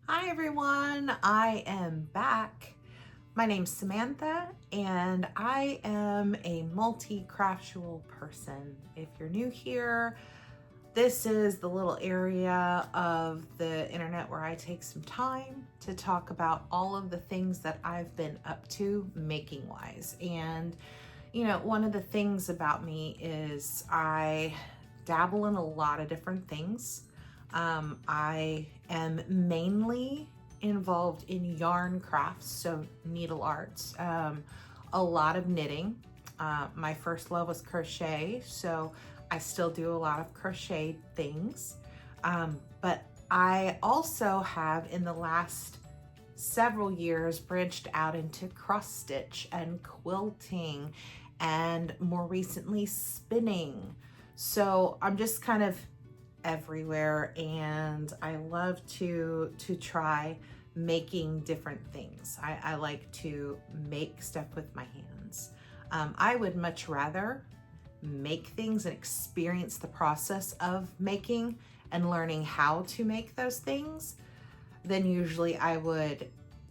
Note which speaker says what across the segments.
Speaker 1: Hi everyone, I am back. My name's Samantha and I am a multi-craftual person. If you're new here, this is the little area of the internet where I take some time to talk about all of the things that I've been up to making wise. And you know, one of the things about me is I dabble in a lot of different things. I am mainly involved in yarn crafts, so needle arts, a lot of knitting. My first love was crochet, so I still do a lot of crochet things. But I also have in the last several years branched out into cross stitch and quilting and more recently spinning. So I'm just kind of everywhere and I love to try making different things. I like to make stuff with my hands. I would much rather make things and experience the process of making and learning how to make those things than usually I would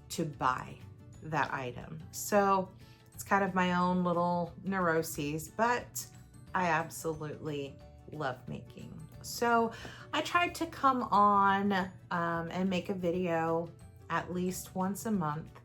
Speaker 1: to buy that item. So it's kind of my own little neuroses, but I absolutely love making. So I tried to come on and make a video at least once a month.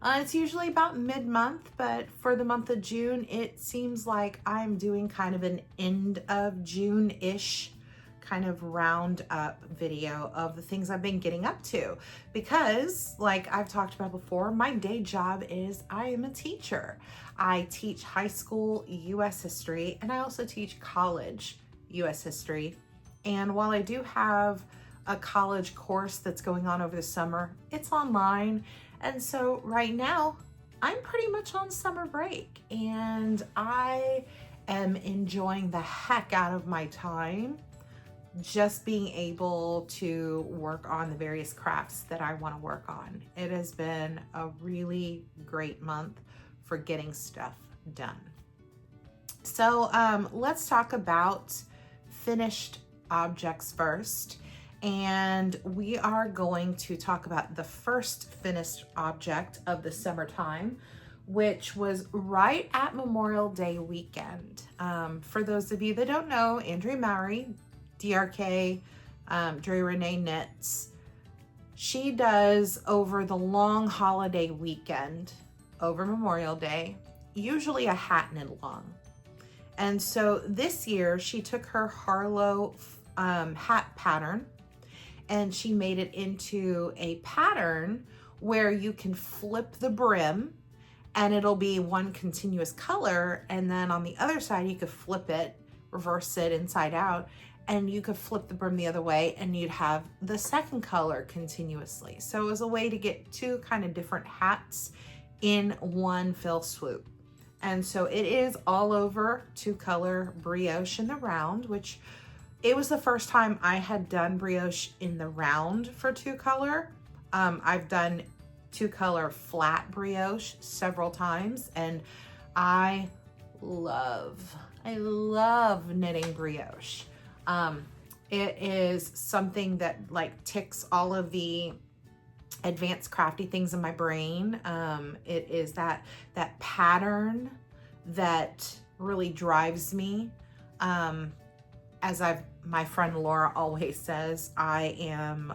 Speaker 1: It's usually about mid-month, but for the month of June, it seems like I'm doing kind of an end of June-ish kind of round up video of the things I've been getting up to, because like I've talked about before, my day job is I am a teacher. I teach high school US history and I also teach college US history. And while I do have a college course that's going on over the summer, it's online. And so right now I'm pretty much on summer break and I am enjoying the heck out of my time just being able to work on the various crafts that I want to work on. It has been a really great month for getting stuff done. So let's talk about finished objects first. And we are going to talk about the first finished object of the summertime, which was right at Memorial Day weekend. For those of you that don't know, Andrea Mowry, DRK, Dre Renee Knits, she does over the long holiday weekend, over Memorial Day, usually a hat knit along. And so this year she took her Harlow hat pattern and she made it into a pattern where you can flip the brim and it'll be one continuous color, and then on the other side you could flip it, reverse it inside out, and you could flip the brim the other way and you'd have the second color continuously. So it was a way to get two kind of different hats in one fell swoop. And so it is all over two color brioche in the round, which it was the first time I had done brioche in the round for two color. I've done two color flat brioche several times and I love knitting brioche. It is something that like ticks all of the advanced crafty things in my brain. It is that pattern that really drives me. As my friend Laura always says, I am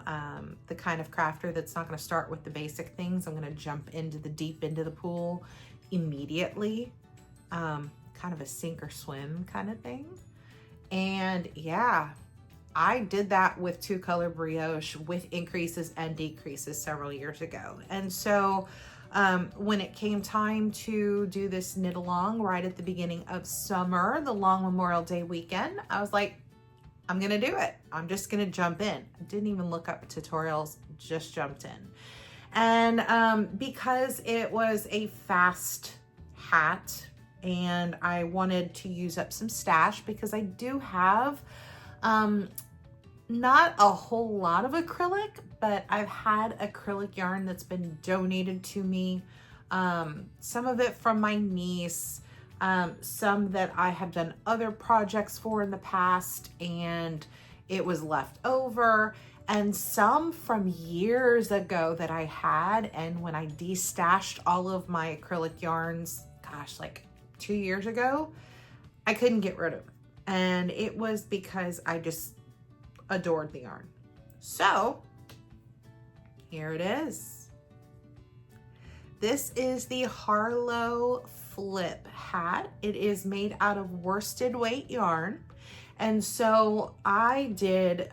Speaker 1: the kind of crafter that's not going to start with the basic things. I'm going to jump into the deep into the pool immediately. Kind of a sink or swim kind of thing. And yeah, I did that with two color brioche with increases and decreases several years ago. And so when it came time to do this knit along right at the beginning of summer, the long Memorial Day weekend, I was like, I'm gonna do it. I'm just gonna jump in. I didn't even look up tutorials, just jumped in. And because it was a fast hat and I wanted to use up some stash because I do have not a whole lot of acrylic, but I've had acrylic yarn that's been donated to me. Some of it from my niece, some that I have done other projects for in the past and it was left over. and some from years ago that I had. And when I destashed all of my acrylic yarns, gosh, like 2 years ago, I couldn't get rid of it. And it was because I just adored the yarn. So here it is. This is the Harlow Flip hat. It is made out of worsted weight yarn. And so I did,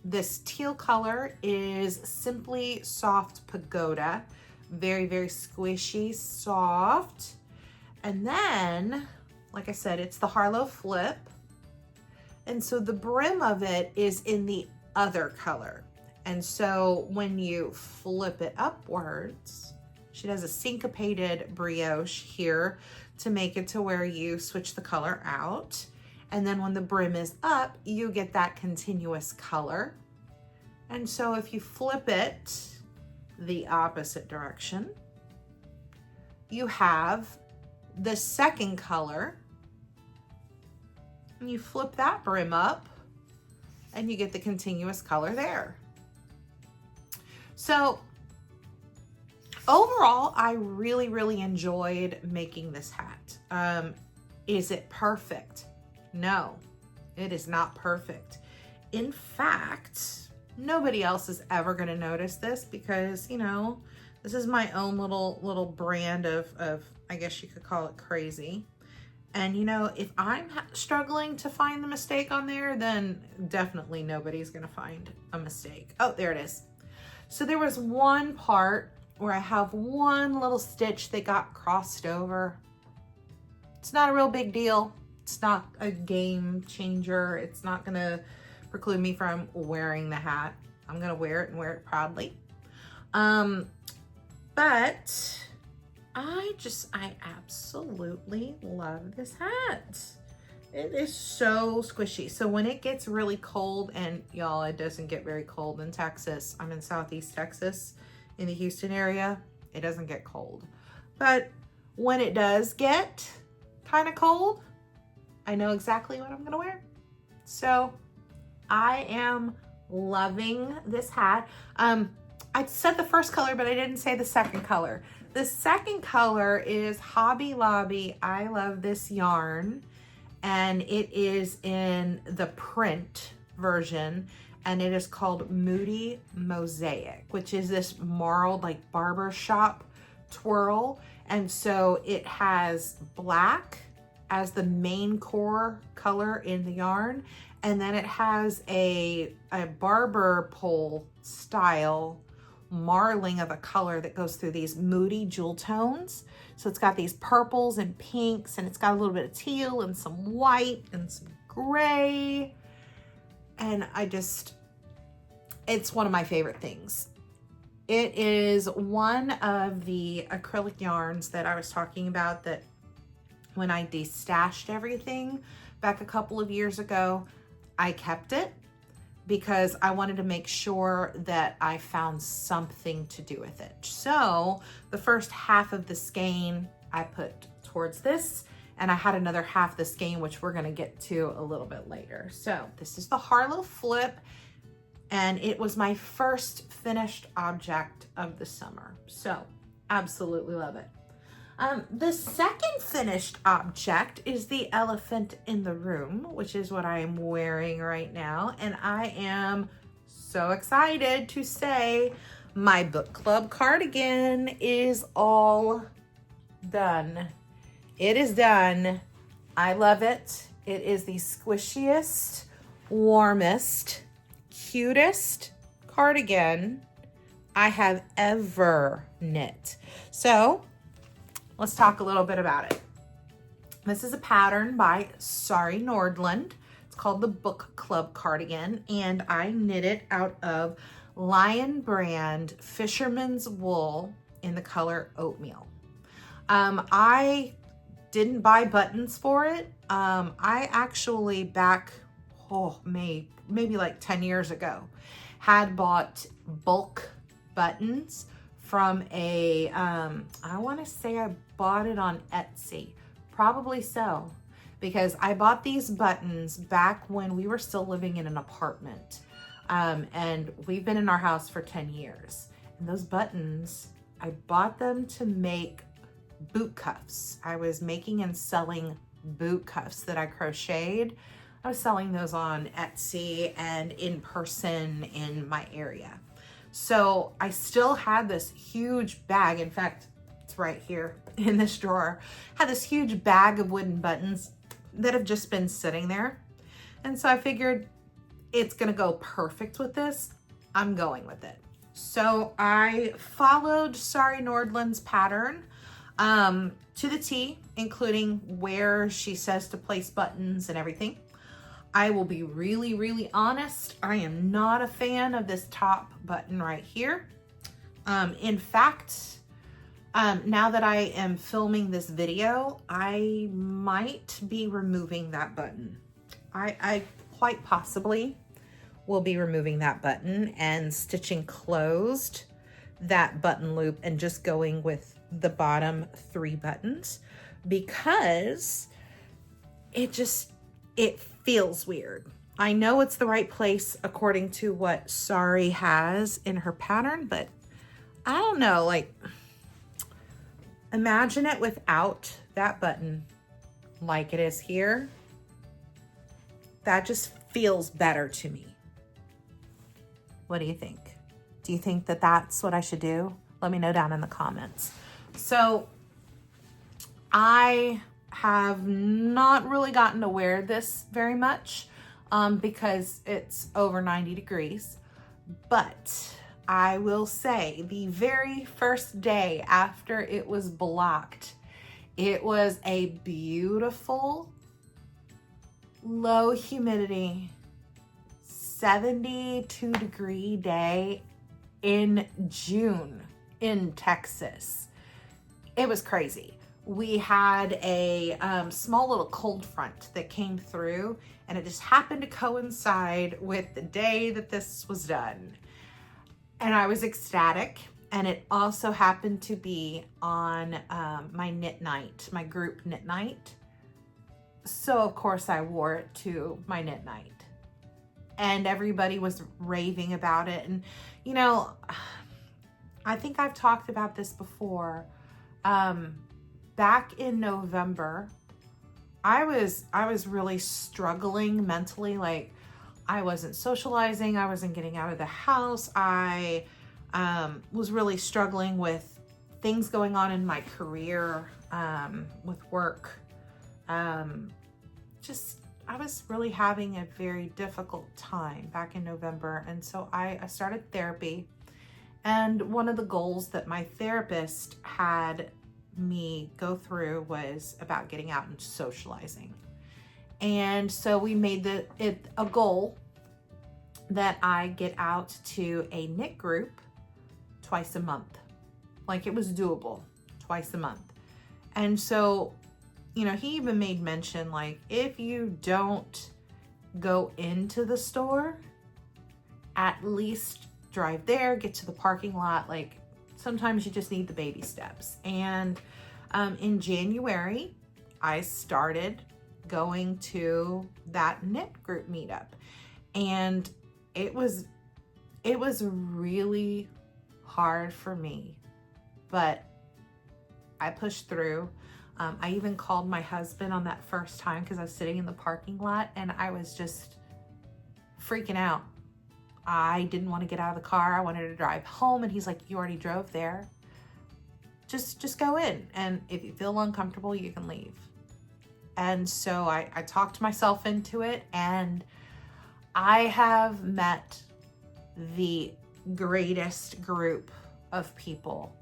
Speaker 1: this teal color is Simply Soft Pagoda. Very, very squishy, soft. And then, like I said, it's the Harlow Flip. And so the brim of it is in the other color. And so when you flip it upwards, she does a syncopated brioche here to make it to where you switch the color out. And then when the brim is up, you get that continuous color. And so if you flip it the opposite direction, you have the second color. And you flip that brim up and you get the continuous color there. So overall, I really, really enjoyed making this hat. Is it perfect? No, it is not perfect. In fact, nobody else is ever going to notice this because, you know, this is my own little brand of I guess you could call it crazy. And you know, if I'm struggling to find the mistake on there, then definitely nobody's going to find a mistake. Oh, there it is. So there was one part where I have one little stitch that got crossed over. It's not a real big deal. It's not a game changer. It's not gonna preclude me from wearing the hat. I'm gonna wear it and wear it proudly. But I absolutely love this hat. It is so squishy. So when it gets really cold, and y'all, it doesn't get very cold in Texas. I'm in Southeast Texas in the Houston area. It doesn't get cold. But when it does get kind of cold, I know exactly what I'm gonna wear. So I am loving this hat. I said the first color, but I didn't say the second color. The second color is Hobby Lobby. I love this yarn. And it is in the print version. And it is called Moody Mosaic, which is this marled like barbershop twirl. And so it has black as the main core color in the yarn. And then it has a barber pole style marling of a color that goes through these moody jewel tones. So it's got these purples and pinks, and it's got a little bit of teal and some white and some gray. And it's one of my favorite things. It is one of the acrylic yarns that I was talking about that when I destashed everything back a couple of years ago, I kept it because I wanted to make sure that I found something to do with it. So the first half of the skein I put towards this, and I had another half the skein, which we're gonna get to a little bit later. So this is the Harlow Flip, and it was my first finished object of the summer. So absolutely love it. The second finished object is the elephant in the room, which is what I am wearing right now. And I am so excited to say my book club cardigan is all done. It is done. I love it. It is the squishiest, warmest, cutest cardigan I have ever knit. So let's talk a little bit about it. This is a pattern by Sari Nordlund. It's called the Book Club Cardigan, and I knit it out of LionBrand Fisherman's wool in the color Oatmeal. I didn't buy buttons for it. I actually back, maybe like 10 years ago, had bought bulk buttons from a, I wanna say I bought it on Etsy, probably so, because I bought these buttons back when we were still living in an apartment. And we've been in our house for 10 years. And those buttons, I bought them to make boot cuffs. I was making and selling boot cuffs that I crocheted. I was selling those on Etsy and in person in my area. So I still had this huge bag. In fact, it's right here in this drawer. Had this huge bag of wooden buttons that have just been sitting there. And so I figured it's gonna go perfect with this. I'm going with it. So I followed Sari Nordlund's pattern to the T, including where she says to place buttons and everything. I will be really, really honest. I am not a fan of this top button right here. In fact, now that I am filming this video, I might be removing that button. I quite possibly will be removing that button and stitching closed that button loop and just going with the bottom 3 buttons, because it feels weird. I know it's the right place according to what Sari has in her pattern, but I don't know, like, imagine it without that button like it is here. That just feels better to me. What do you think? Do you think that that's what I should do? Let me know down in the comments. So I have not really gotten to wear this very much because it's over 90 degrees. But I will say the very first day after it was blocked, it was a beautiful, low humidity, 72-degree day in June in Texas. It was crazy. We had a small little cold front that came through, and it just happened to coincide with the day that this was done. And I was ecstatic. And it also happened to be on my knit night, my group knit night. So of course I wore it to my knit night. And everybody was raving about it. And you know, I think I've talked about this before. Back in November, I was really struggling mentally. Like, I wasn't socializing, I wasn't getting out of the house. I was really struggling with things going on in my career, with work. I was really having a very difficult time back in November. And so I started therapy. And one of the goals that my therapist had me go through was about getting out and socializing. And so we made it a goal that I get out to a knit group twice a month. Like, it was doable, twice a month. And so, you know, he even made mention, like, if you don't go into the store, at least drive there, get to the parking lot. Like, sometimes you just need the baby steps. And in January, I started going to that knit group meetup, and it was really hard for me, but I pushed through. I even called my husband on that first time because I was sitting in the parking lot and I was just freaking out. I didn't want to get out of the car. I wanted to drive home, and he's like, you already drove there. Just go in, and if you feel uncomfortable, you can leave. And so I talked myself into it, and I have met the greatest group of people.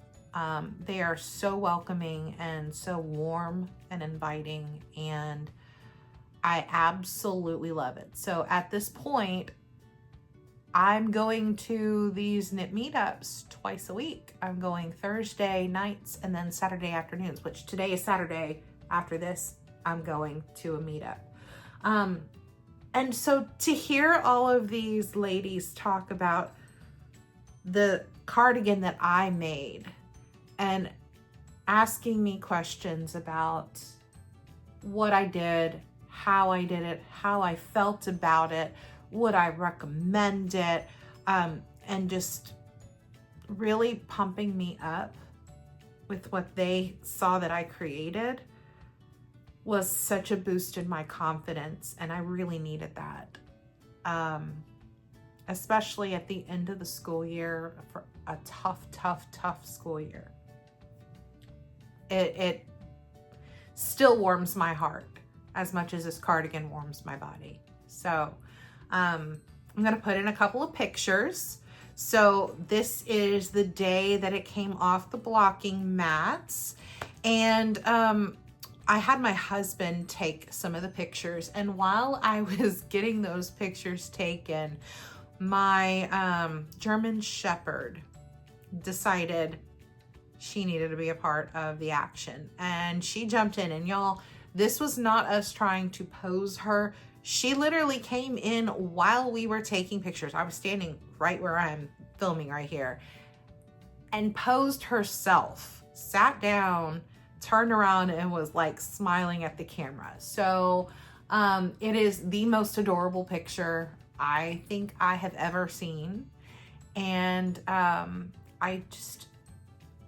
Speaker 1: They are so welcoming and so warm and inviting, and I absolutely love it. So at this point, I'm going to these knit meetups twice a week. I'm going Thursday nights and then Saturday afternoons, which today is Saturday. After this, I'm going to a meetup. And so to hear all of these ladies talk about the cardigan that I made and asking me questions about what I did, how I did it, how I felt about it, Would I recommend it? And just really pumping me up with what they saw that I created was such a boost in my confidence, and I really needed that. Especially at the end of the school year for a tough school year. It still warms my heart as much as this cardigan warms my body. So I'm gonna put in a couple of pictures. So this is the day that it came off the blocking mats, and I had my husband take some of the pictures, and while I was getting those pictures taken, my German Shepherd decided she needed to be a part of the action, and she jumped in. And y'all, this was not us trying to pose her. She literally came in while we were taking pictures. I was standing right where I'm filming right here, and posed herself, sat down, turned around, and was like smiling at the camera. So it is the most adorable picture I think I have ever seen. And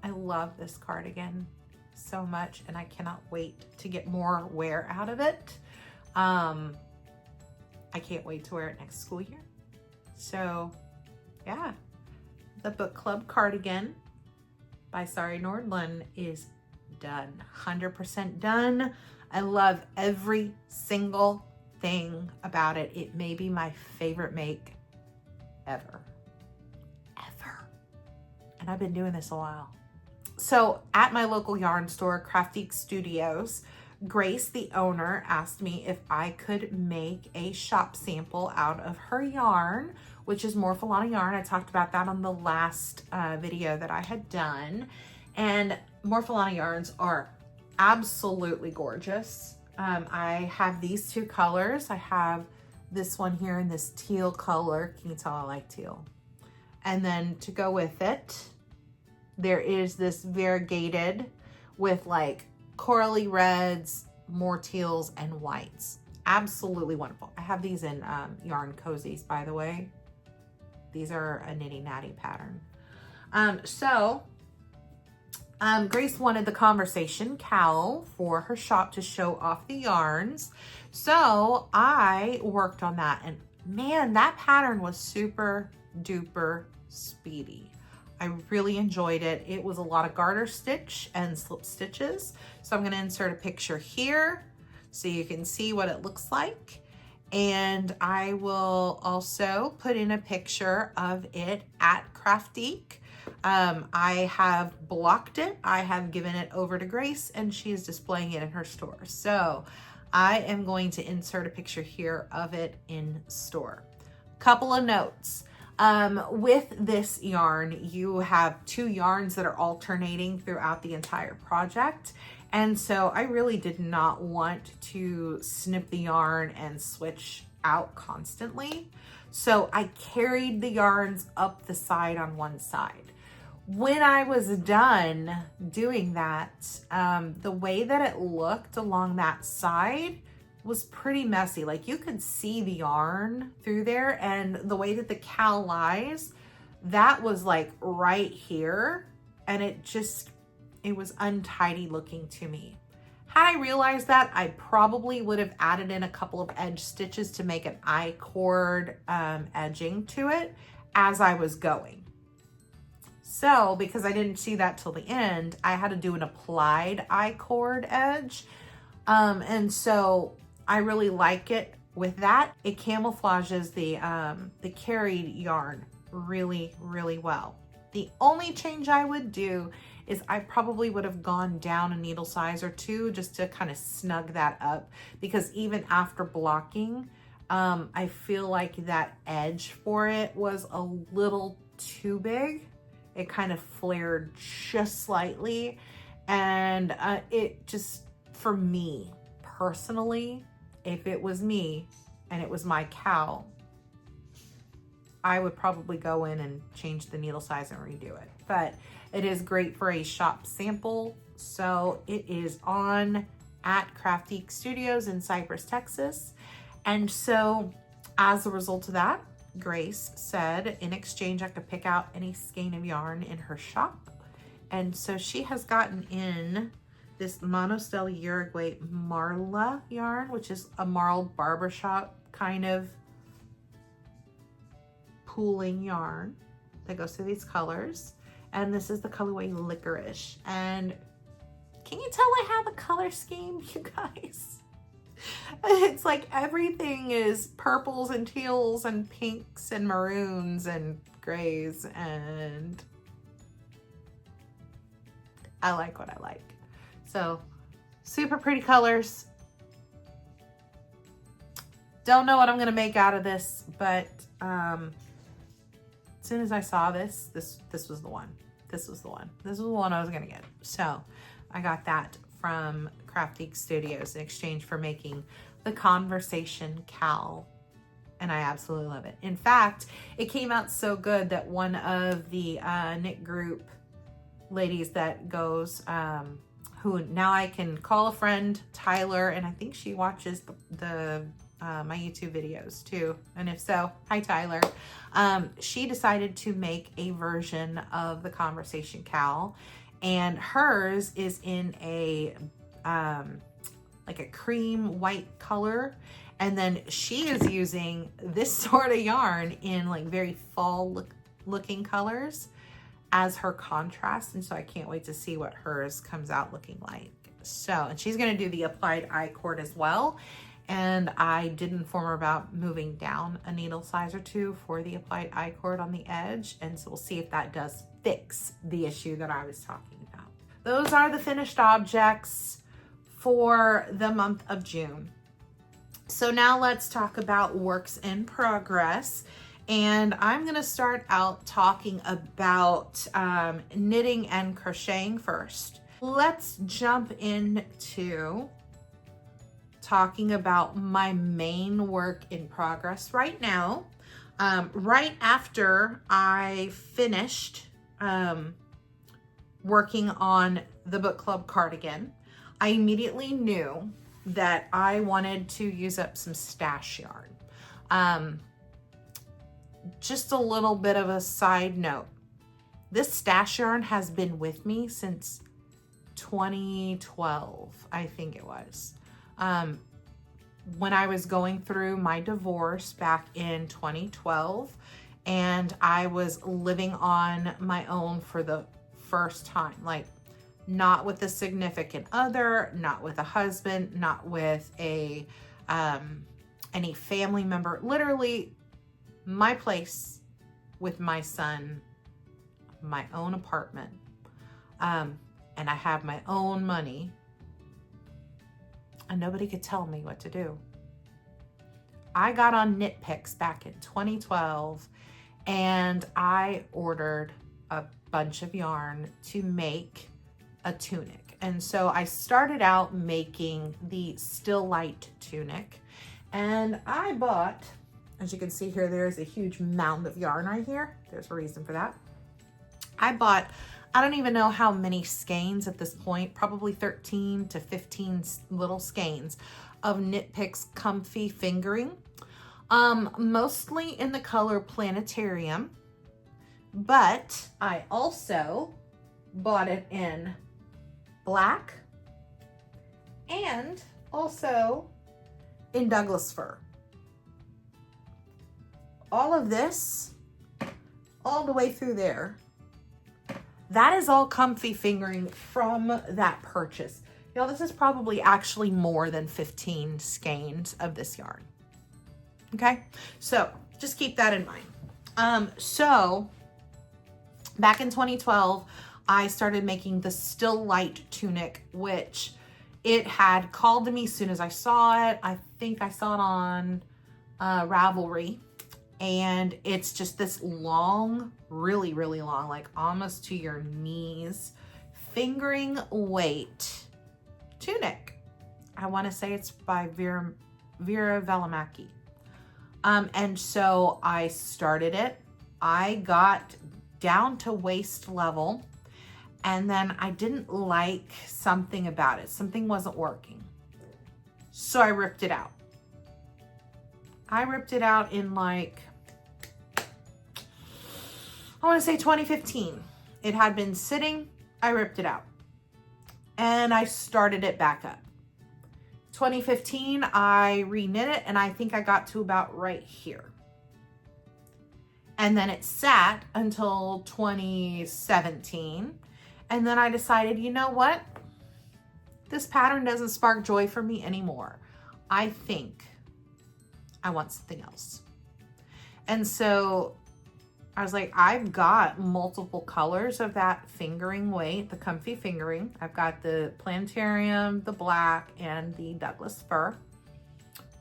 Speaker 1: I love this cardigan so much, and I cannot wait to get more wear out of it. I can't wait to wear it next school year. So yeah, the book club cardigan by Sari Nordlund is done, 100% done. I love every single thing about it. It may be my favorite make ever. And I've been doing this a while. So at my local yarn store, CrateFallsDesigns Studios, Grace, the owner, asked me if I could make a shop sample out of her yarn, which is Morpholana yarn. I talked about that on the last video that I had done. And Morpholana yarns are absolutely gorgeous. I have these two colors. I have this one here in this teal color. Can you tell I like teal? And then to go with it, there is this variegated with like corally reds, more teals, and whites. Absolutely wonderful. I have these in yarn cozies, by the way. These are a nitty natty pattern. Grace wanted the conversation cowl for her shop to show off the yarns. So I worked on that, and man, that pattern was super duper speedy. I really enjoyed it. It was a lot of garter stitch and slip stitches. So I'm going to insert a picture here so you can see what it looks like. And I will also put in a picture of it at CrateFallsDesigns. I have blocked it. I have given it over to Grace, and she is displaying it in her store. So I am going to insert a picture here of it in store. Couple of notes. With this yarn, you have two yarns that are alternating throughout the entire project. And so I really did not want to snip the yarn and switch out constantly. So I carried the yarns up the side on one side. When I was done doing that, the way that it looked along that side was pretty messy. Like you could see the yarn through there, and the way that the cowl lies, that was like right here, and it was untidy looking to me. Had I realized that, I probably would have added in a couple of edge stitches to make an I-cord edging to it as I was going. So because I didn't see that till the end, I had to do an applied I-cord edge. And so I really like it with that. It camouflages the carried yarn really, really well. The only change I would do is I probably would have gone down a needle size or two just to kind of snug that up, because even after blocking, I feel like that edge for it was a little too big. It kind of flared just slightly, and it just, for me personally, if it was me and it was my cowl, I would probably go in and change the needle size and redo it. But it is great for a shop sample. So it is on at CrateFallsDesigns Studios in Cypress, Texas. And so as a result of that, Grace said in exchange I could pick out any skein of yarn in her shop. And so she has gotten in this Monostelle Uruguay Marla yarn, which is a Marl barbershop kind of pooling yarn that goes through these colors. And this is the colorway Licorice. And can you tell I have a color scheme, you guys? It's like everything is purples and teals and pinks and maroons and grays, and I like what I like. So super pretty colors. Don't know what I'm gonna make out of this, but as soon as I saw this was the one. This was the one. This was the one I was gonna get. So I got that from Crafty Studios in exchange for making the Conversation Cowl, and I absolutely love it. In fact, it came out so good that one of the knit group ladies that goes, who now I can call a friend, Tyler, and I think she watches the my YouTube videos too, and if so, hi Tyler. She decided to make a version of the Conversation Cowl, and hers is in a like a cream white color, and then she is using this sort of yarn in like very fall looking colors as her contrast, and so I can't wait to see what hers comes out looking like. So, and she's going to do the applied I-cord as well, and I did inform her about moving down a needle size or two for the applied I-cord on the edge, and so we'll see if that does fix the issue that I was talking about. Those are the finished objects for the month of June. So now let's talk about works in progress. And I'm gonna start out talking about knitting and crocheting first. Let's jump into talking about my main work in progress right now. Right after I finished working on the book club cardigan, I immediately knew that I wanted to use up some stash yarn. Just a little bit of a side note. This stash yarn has been with me since 2012, I think it was. When I was going through my divorce back in 2012, and I was living on my own for the first time, like not with a significant other, not with a husband, not with a any family member, literally my place with my son, my own apartment, and I have my own money, and nobody could tell me what to do. I got on KnitPick back in 2012, and I ordered a bunch of yarn to make a tunic. And so I started out making the Still Light tunic, and I bought, as you can see here, there's a huge mound of yarn right here. There's a reason for that. I bought, I don't even know how many skeins at this point, probably 13 to 15 little skeins of KnitPick's Comfy Fingering, mostly in the color Planetarium, but I also bought it in black and also in Douglas fir. All of this, all the way through there, that is all Comfy Fingering from that purchase. You know, this is probably actually more than 15 skeins of this yarn. Okay, so just keep that in mind. So back in 2012, I started making the Still Light tunic, which it had called to me as soon as I saw it. I think I saw it on Ravelry, and it's just this long, really, really long, like almost to your knees, fingering weight tunic. I want to say it's by Vera Velimaki. And so I started it. I got down to waist level, and then I didn't like something about it. Something wasn't working. So I ripped it out. I ripped it out in like, I want to say 2015. It had been sitting, I ripped it out. And I started it back up. 2015, I reknit it, and I think I got to about right here. And then it sat until 2017. And then I decided, you know what? This pattern doesn't spark joy for me anymore. I think I want something else. And so I was like, I've got multiple colors of that fingering weight, the comfy fingering. I've got the Planetarium, the black, and the Douglas fir.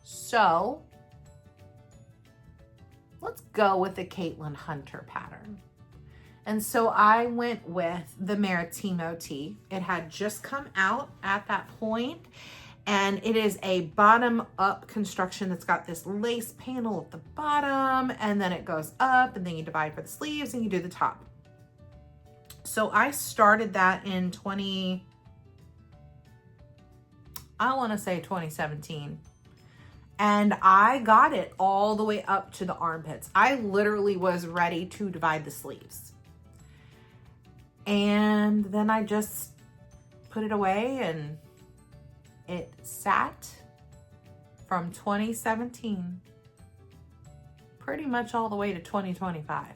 Speaker 1: So let's go with the Caitlin Hunter pattern. And so I went with the Maritimo tee. It had just come out at that point, and it is a bottom up construction that's got this lace panel at the bottom, and then it goes up, and then you divide for the sleeves and you do the top. So I started that in 2017. And I got it all the way up to the armpits. I literally was ready to divide the sleeves. And then I just put it away, and it sat from 2017 pretty much all the way to 2025.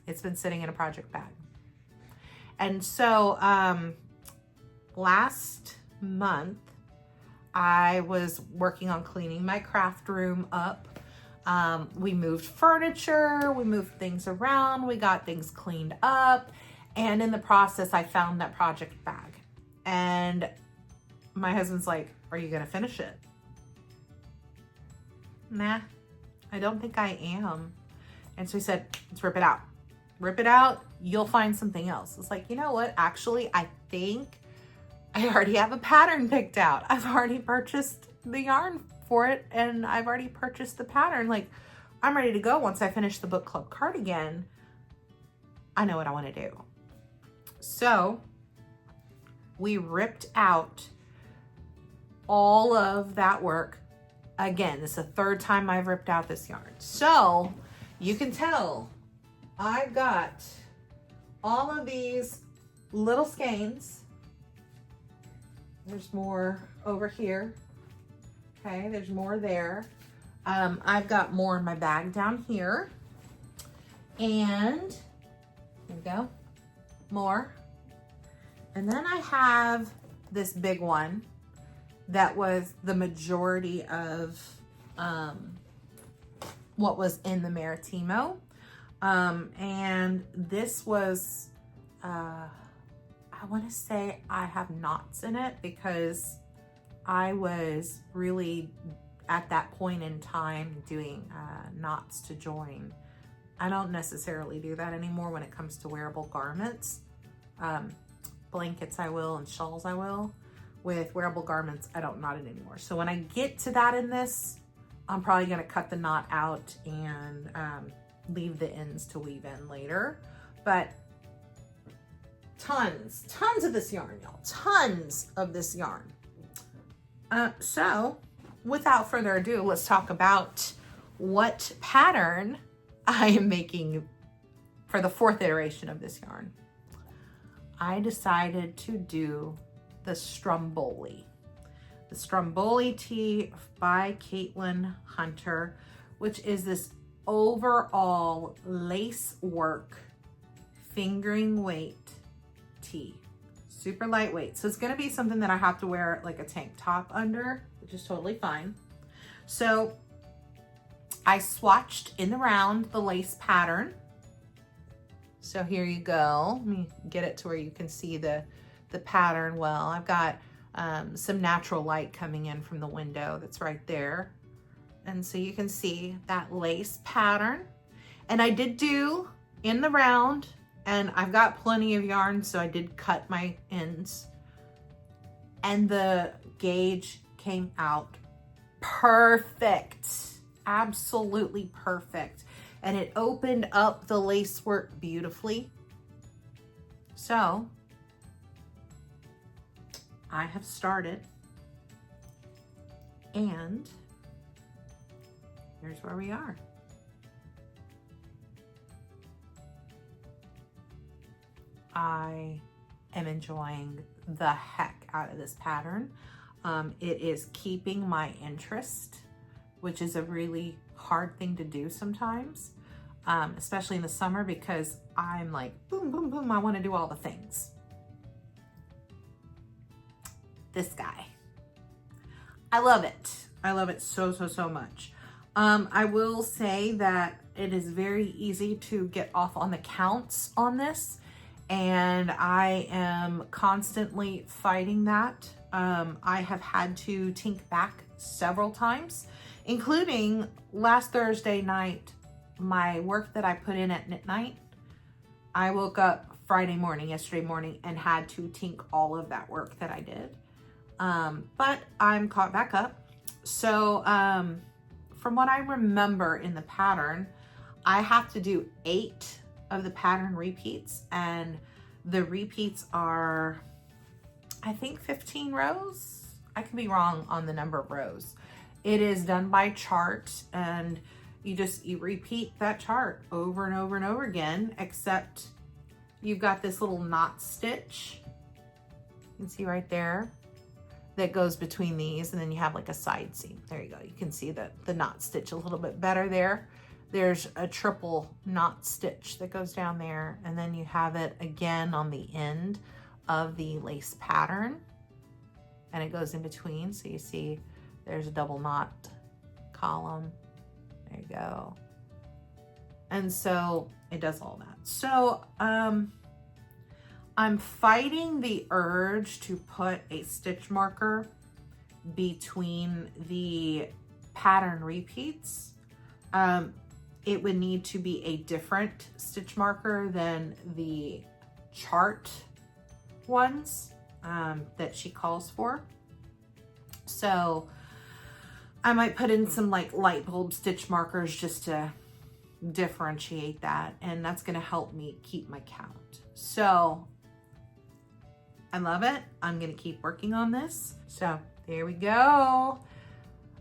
Speaker 1: It's been sitting in a project bag. And so last month, I was working on cleaning my craft room up. We moved furniture, we moved things around, we got things cleaned up. And in the process, I found that project bag. And my husband's like, are you gonna finish it? Nah, I don't think I am. And so he said, let's rip it out. Rip it out, you'll find something else. It's like, you know what? Actually, I think I already have a pattern picked out. I've already purchased the yarn for it, and I've already purchased the pattern. Like, I'm ready to go once I finish the book club cardigan. I know what I want to do. So we ripped out all of that work. Again, this is the third time I've ripped out this yarn. So you can tell I've got all of these little skeins. There's more over here. Okay, there's more there. I've got more in my bag down here. And there we go, more. And then I have this big one that was the majority of what was in the Maritimo. And this was, I want to say I have knots in it because I was really at that point in time doing knots to join. I don't necessarily do that anymore when it comes to wearable garments. Blankets I will, and shawls I will. With wearable garments, I don't knot it anymore. So when I get to that in this, I'm probably gonna cut the knot out and leave the ends to weave in later. But tons of this yarn, y'all. Tons of this yarn. So without further ado, let's talk about what pattern I am making for the fourth iteration of this yarn. I decided to do the Stromboli. The Stromboli tee by Caitlin Hunter, which is this overall lace work fingering weight tee. Super lightweight. So it's gonna be something that I have to wear like a tank top under, which is totally fine. So I swatched in the round the lace pattern. So here you go. Let me get it to where you can see the pattern well. I've got some natural light coming in from the window that's right there. And so you can see that lace pattern. And I did do in the round, and I've got plenty of yarn, so I did cut my ends. And the gauge came out perfect. Absolutely perfect. And it opened up the lace work beautifully. So I have started, and here's where we are. I am enjoying the heck out of this pattern. It is keeping my interest, which is a really hard thing to do sometimes, especially in the summer, because I'm like, boom, boom, boom, I want to do all the things. This guy, I love it. I love it so, so, so much. I will say that it is very easy to get off on the counts on this, and I am constantly fighting that. I have had to tink back several times, including last Thursday night, my work that I put in at knit night. I woke up yesterday morning, and had to tink all of that work that I did. But I'm caught back up. So, from what I remember in the pattern, I have to do 8 of the pattern repeats, and the repeats are, I think, 15 rows. I could be wrong on the number of rows. It is done by chart, and you repeat that chart over and over and over again, except you've got this little knot stitch. You can see right there that goes between these, and then you have like a side seam. There you go. You can see the knot stitch a little bit better there. There's a triple knot stitch that goes down there, and then you have it again on the end of the lace pattern, and it goes in between. So you see there's a double knot column. There you go. And so it does all that. So I'm fighting the urge to put a stitch marker between the pattern repeats. It would need to be a different stitch marker than the chart ones that she calls for. So I might put in some like light bulb stitch markers just to differentiate that, and that's going to help me keep my count. So I love it. I'm going to keep working on this. So there we go.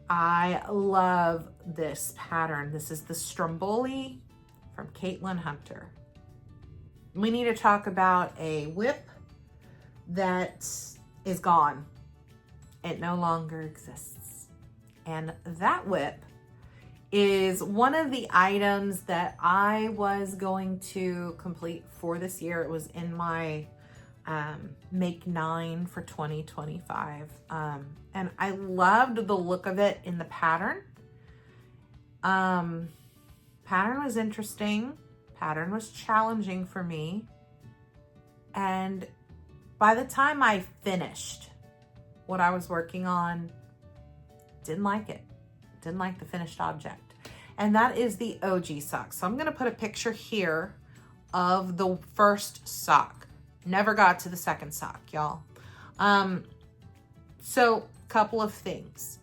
Speaker 1: I love this pattern. This is the Stromboli from Caitlin Hunter. We need to talk about a whip that is gone. It no longer exists. And that whip is one of the items that I was going to complete for this year. It was in my make 9 for 2025. And I loved the look of it in the pattern. Pattern was interesting. Pattern was challenging for me. And by the time I finished what I was working on, didn't like it. Didn't like the finished object. And that is the Ogee sock. So I'm going to put a picture here of the first sock. Never got to the second sock, y'all. So couple of things.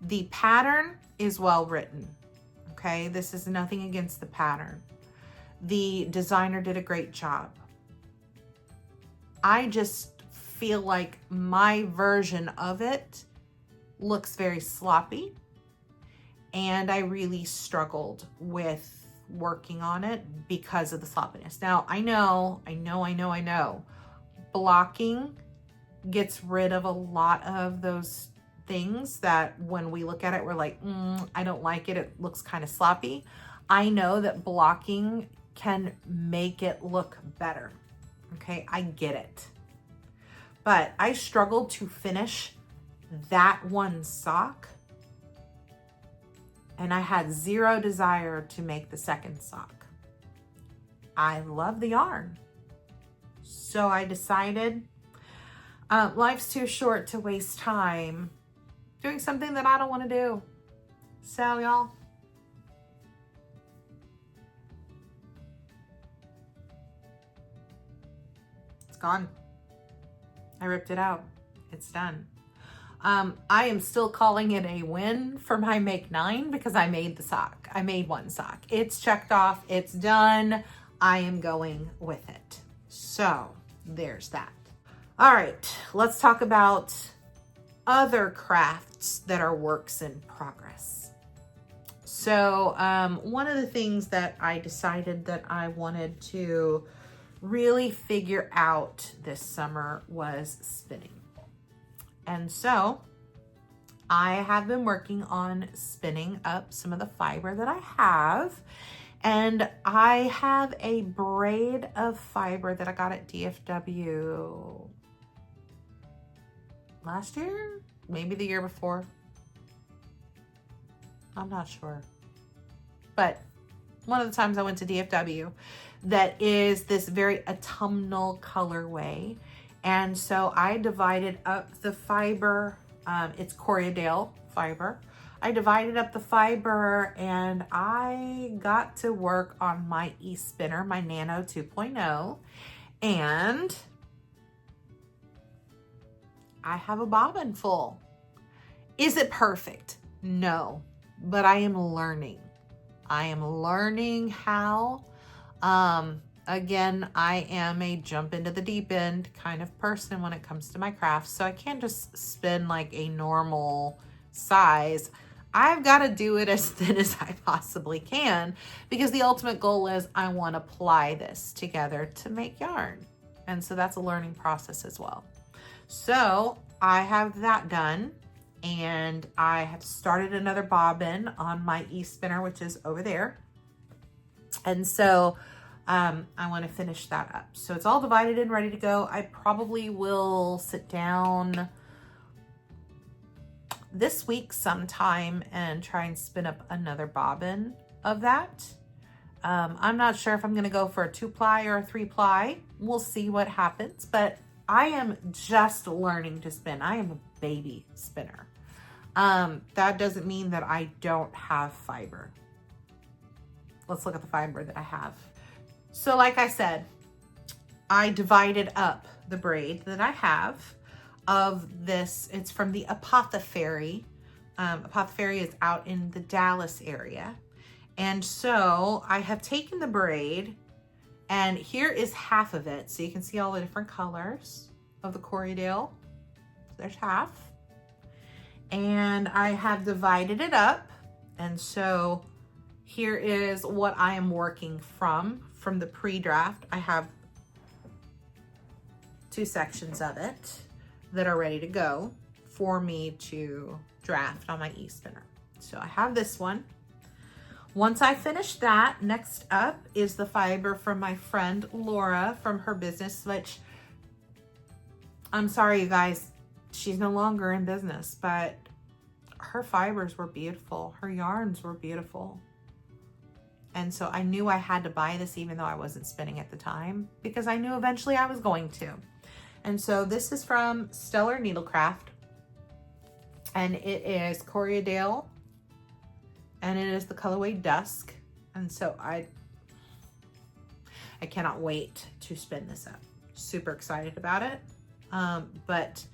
Speaker 1: The pattern is well written. Okay, this is nothing against the pattern. The designer did a great job. I just feel like my version of it looks very sloppy, and I really struggled with working on it because of the sloppiness. Now, I know, blocking gets rid of a lot of those things that when we look at it, we're like, I don't like it. It looks kind of sloppy. I know that blocking can make it look better. Okay, I get it. But I struggled to finish that one sock, and I had zero desire to make the second sock. I love the yarn. So I decided life's too short to waste time doing something that I don't want to do. So y'all, it's gone. I ripped it out. It's done. I am still calling it a win for my make 9 because I made the sock. I made one sock. It's checked off. It's done. I am going with it. So there's that. All right, let's talk about other crafts that are works in progress. So one of the things that I decided that I wanted to really figure out this summer was spinning. And so I have been working on spinning up some of the fiber that I have. And I have a braid of fiber that I got at DFW last year, maybe the year before. I'm not sure. But one of the times I went to DFW, that is this very autumnal colorway. And so I divided up the fiber. It's Corriedale fiber. I divided up the fiber and I got to work on my e-spinner, my Nano 2.0, and I have a bobbin full. Is it perfect? No, but I am learning. I am learning how. Again, I am a jump into the deep end kind of person when it comes to my crafts, so I can't just spin like a normal size. I've got to do it as thin as I possibly can, because the ultimate goal is I want to ply this together to make yarn. And so that's a learning process as well. So I have that done, and I have started another bobbin on my e-spinner, which is over there. And so I want to finish that up. So it's all divided and ready to go. I probably will sit down this week sometime and try and spin up another bobbin of that. I'm not sure if I'm going to go for a 2-ply or a 3-ply. We'll see what happens, but I am just learning to spin. I am a baby spinner. That doesn't mean that I don't have fiber. Let's look at the fiber that I have. So like I said, I divided up the braid that I have of this. It's from the Apothecary. Apothecary is out in the Dallas area. And so I have taken the braid, and here is half of it. So you can see all the different colors of the Corriedale. So there's half. And I have divided it up. And so here is what I am working from the pre-draft. I have 2 sections of it that are ready to go for me to draft on my e-spinner. So I have this one. Once I finish that, next up is the fiber from my friend Laura from her business, which I'm sorry, you guys, she's no longer in business, but her fibers were beautiful. Her yarns were beautiful. And so I knew I had to buy this even though I wasn't spinning at the time, because I knew eventually I was going to. And so this is from Stellar Needlecraft, and it is Corriedale, and it is the colorway Dusk. And so I cannot wait to spin this up. Super excited about it. But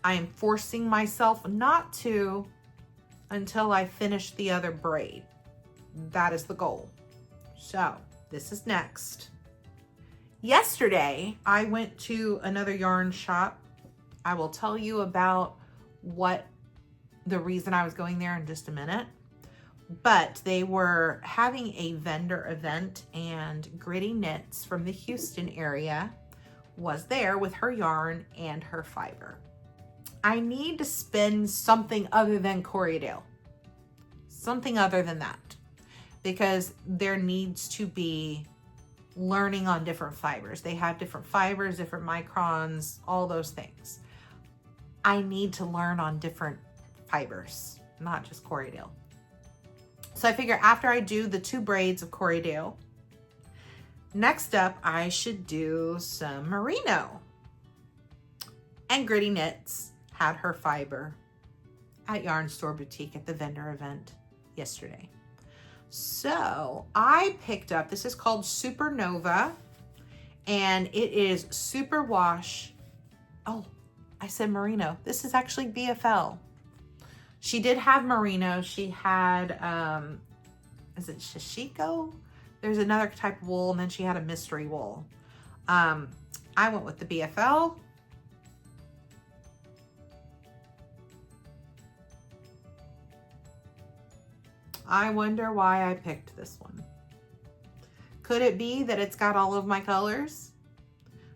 Speaker 1: I am forcing myself not to until I finish the other braid. That is the goal. So this is next. Yesterday, I went to another yarn shop. I will tell you about what the reason I was going there in just a minute. But they were having a vendor event, and Gritty Knits from the Houston area was there with her yarn and her fiber. I need to spin something other than Corriedale. Something other than that. Because there needs to be learning on different fibers. They have different fibers, different microns, all those things. I need to learn on different fibers, not just Corriedale. So I figure after I do the 2 braids of Corriedale, next up I should do some merino. And Gritty Knits had her fiber at Yarn Store Boutique at the vendor event yesterday. So I picked up, this is called Supernova, and it is superwash. Oh, I said merino. This is actually BFL. She did have merino. She had, is it Shishiko? There's another type of wool, and then she had a mystery wool. I went with the BFL. I wonder why I picked this one. Could it be that it's got all of my colors?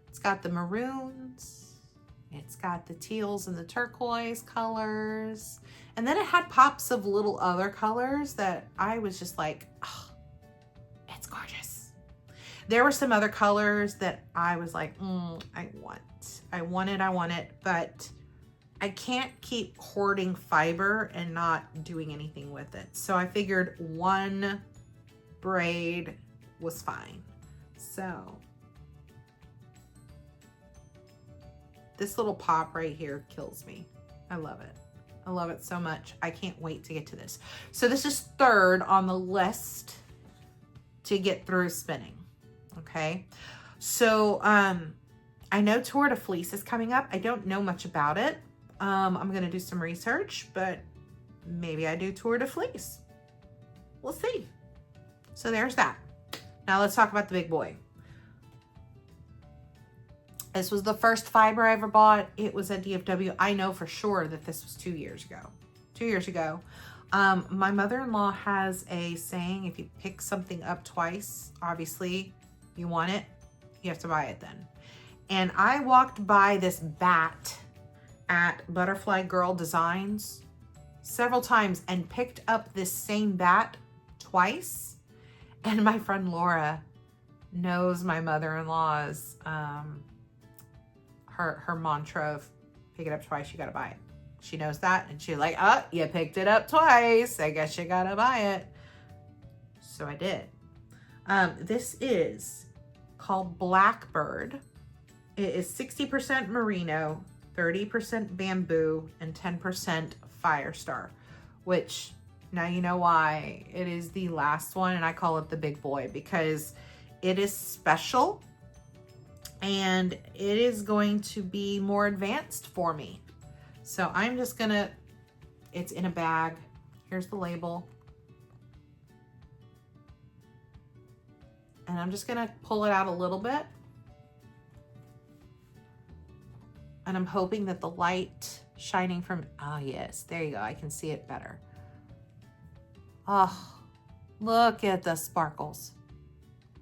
Speaker 1: It's got the maroons, it's got the teals and the turquoise colors, and then it had pops of little other colors that I was just like, oh, it's gorgeous. There were some other colors that I was like, I want it, but I can't keep hoarding fiber and not doing anything with it. So I figured one braid was fine. So this little pop right here kills me. I love it. I love it so much. I can't wait to get to this. So this is third on the list to get through spinning. Okay. So, I know Tour de Fleece is coming up. I don't know much about it. I'm going to do some research, but maybe I do Tour de Fleece. We'll see. So there's that. Now let's talk about the big boy. This was the first fiber I ever bought. It was at DFW. I know for sure that this was 2 years ago. 2 years ago. My mother-in-law has a saying, if you pick something up twice, obviously you want it, you have to buy it then. And I walked by this bat at Butterfly Girl Designs several times and picked up this same bat twice. And my friend Laura knows my mother-in-law's, her mantra of pick it up twice, you gotta buy it. She knows that, and she's like, oh, you picked it up twice, I guess you gotta buy it. So I did. This is called Blackbird. It is 60% merino, 30% bamboo, and 10% Firestar, which now you know why it is the last one, and I call it the big boy because it is special and it is going to be more advanced for me. So I'm just gonna, it's in a bag. Here's the label. And I'm just gonna pull it out a little bit. And I'm hoping that the light shining from, oh yes, there you go. I can see it better. Oh, look at the sparkles.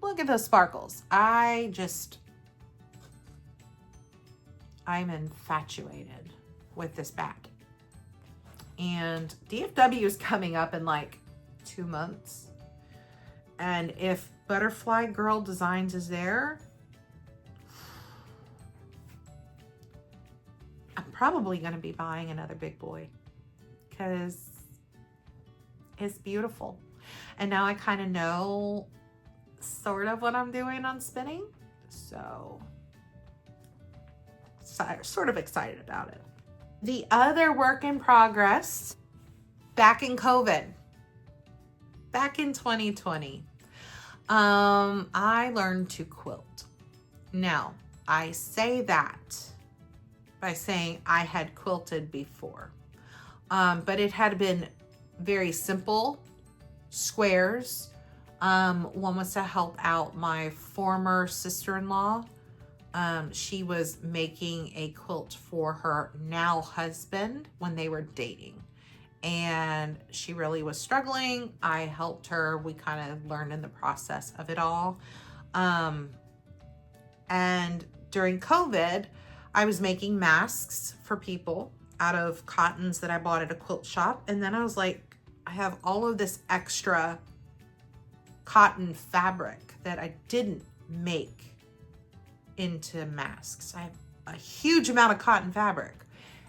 Speaker 1: Look at the sparkles. I'm infatuated with this bat. And DFW is coming up in like 2 months. And if Butterfly Girl Designs is there, I'm probably going to be buying another big boy because it's beautiful. And now I kind of know sort of what I'm doing on spinning. So sort of excited about it. The other work in progress, back in COVID, back in 2020, I learned to quilt. Now, I say that by saying I had quilted before, but it had been very simple squares. One was to help out my former sister-in-law. She was making a quilt for her now husband when they were dating, and she really was struggling. I helped her. We kind of learned in the process of it all. And during COVID, I was making masks for people out of cottons that I bought at a quilt shop. And then I was like, I have all of this extra cotton fabric that I didn't make into masks. I have a huge amount of cotton fabric.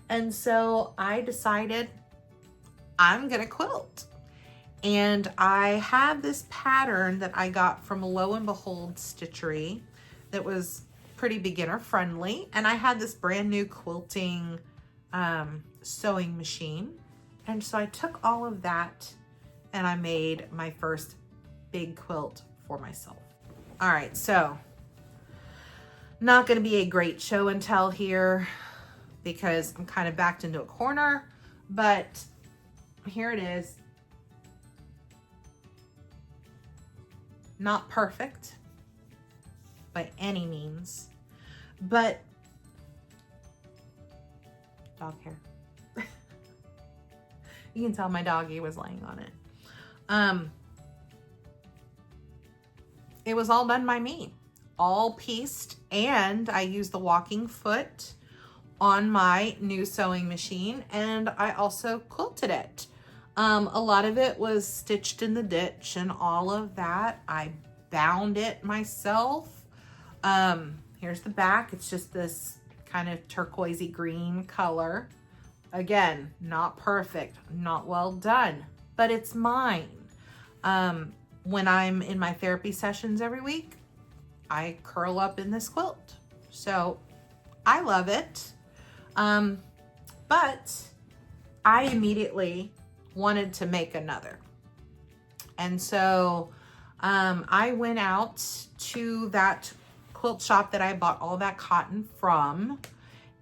Speaker 1: And so I decided I'm gonna quilt. And I had this pattern that I got from Lo and Behold Stitchery that was pretty beginner friendly. And I had this brand new quilting sewing machine. And so I took all of that and I made my first big quilt for myself. All right, so not going to be a great show and tell here because I'm kind of backed into a corner, but here it is. Not perfect by any means, but dog hair. You can tell my doggy was laying on it. It was all done by me, all pieced, and I used the walking foot on my new sewing machine, and I also quilted it. A lot of it was stitched in the ditch and all of that. I bound it myself. Here's the back. It's just this kind of turquoisey green color. Again, not perfect, not well done, but it's mine. When I'm in my therapy sessions every week, I curl up in this quilt. So I love it. But I immediately wanted to make another. And so I went out to that quilt shop that I bought all that cotton from,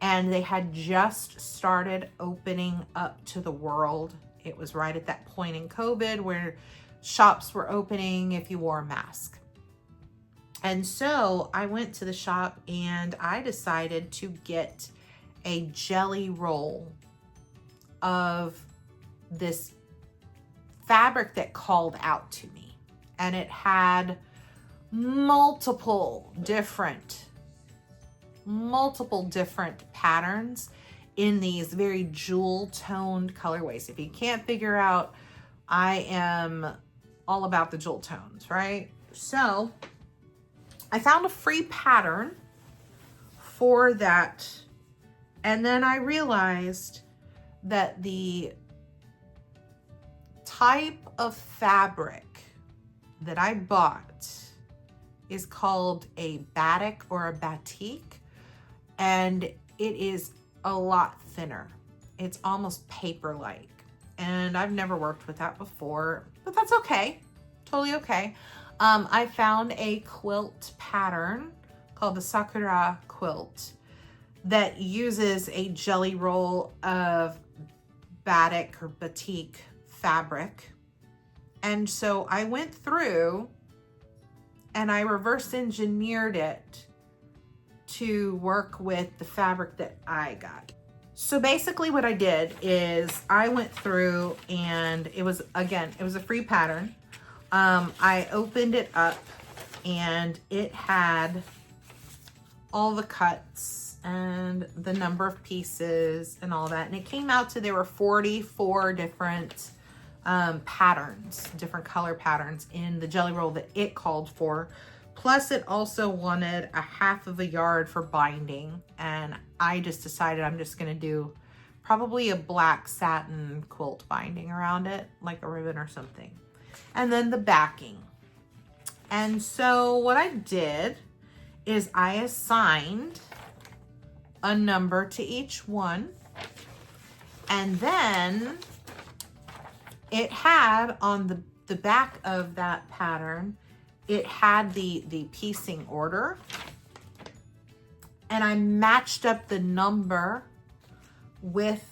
Speaker 1: and they had just started opening up to the world. It was right at that point in COVID where shops were opening if you wore a mask. And so I went to the shop and I decided to get a jelly roll of this fabric that called out to me. And it had multiple different patterns in these very jewel toned colorways. If you can't figure out, I am all about the jewel tones, right? So I found a free pattern for that. And then I realized that the type of fabric that I bought is called a batik or a batik, and it is a lot thinner. It's almost paper-like, and I've never worked with that before, but that's okay, totally okay. I found a quilt pattern called the Sakura quilt that uses a jelly roll of batik or batik fabric. And so I went through and I reverse engineered it to work with the fabric that I got. So basically what I did is I went through, and it was a free pattern. I opened it up and it had all the cuts and the number of pieces and all that. And it came out to, there were 44 different patterns, different color patterns in the jelly roll that it called for. Plus it also wanted a half of a yard for binding. And I just decided I'm just gonna do probably a black satin quilt binding around it, like a ribbon or something. And then the backing. And so what I did is I assigned a number to each one. And then it had on the back of that pattern, it had the piecing order. And I matched up the number with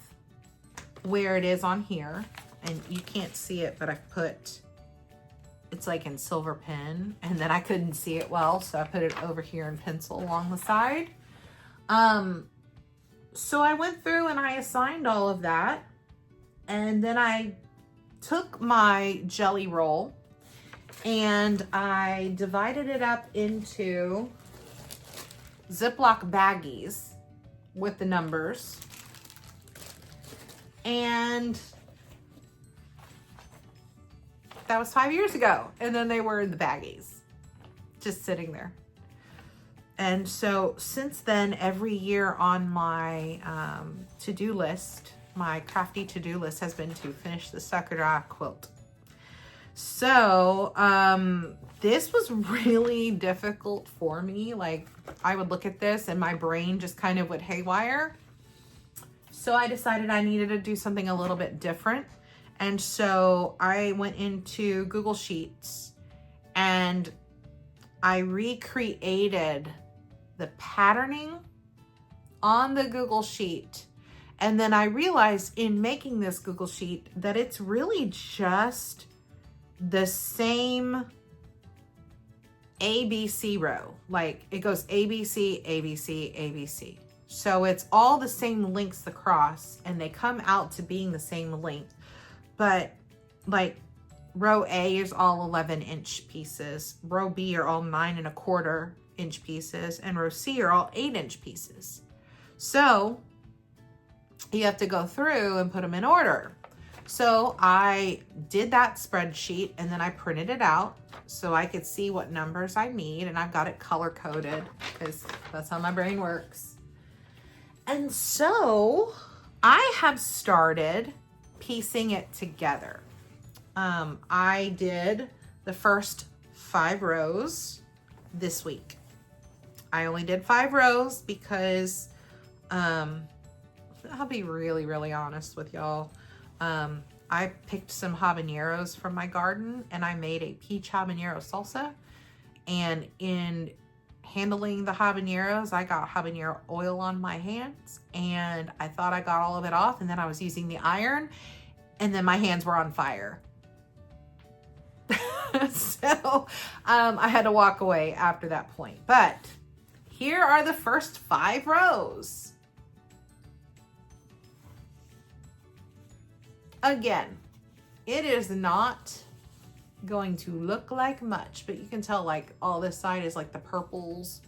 Speaker 1: where it is on here. And you can't see it, but I put, it's like in silver pen, and then I couldn't see it well, so I put it over here in pencil along the side. So I went through and I assigned all of that, and then I took my jelly roll and I divided it up into Ziploc baggies with the numbers, and that was 5 years ago. And then they were in the baggies, just sitting there. And so since then, every year on my to-do list, my crafty to-do list has been to finish the Sakura quilt. So this was really difficult for me. Like, I would look at this and my brain just kind of went haywire. So I decided I needed to do something a little bit different. And so I went into Google Sheets and I recreated the patterning on the Google Sheet. And then I realized in making this Google Sheet that it's really just the same ABC row. Like, it goes ABC, ABC, ABC. So it's all the same lengths across, and they come out to being the same length. But like, row A is all 11-inch pieces. Row B are all 9¼ inch pieces, and row C are all 8-inch pieces. So you have to go through and put them in order. So I did that spreadsheet and then I printed it out so I could see what numbers I need, and I've got it color coded because that's how my brain works. And so I have started piecing it together. I did the first 5 rows this week. I only did 5 rows because I'll be really, really honest with y'all. I picked some habaneros from my garden and I made a peach habanero salsa. And in handling the habaneros, I got habanero oil on my hands and I thought I got all of it off, and then I was using the iron and then my hands were on fire. So I had to walk away after that point. But here are the first 5 rows. Again, it is not going to look like much, but you can tell like all this side is like the purples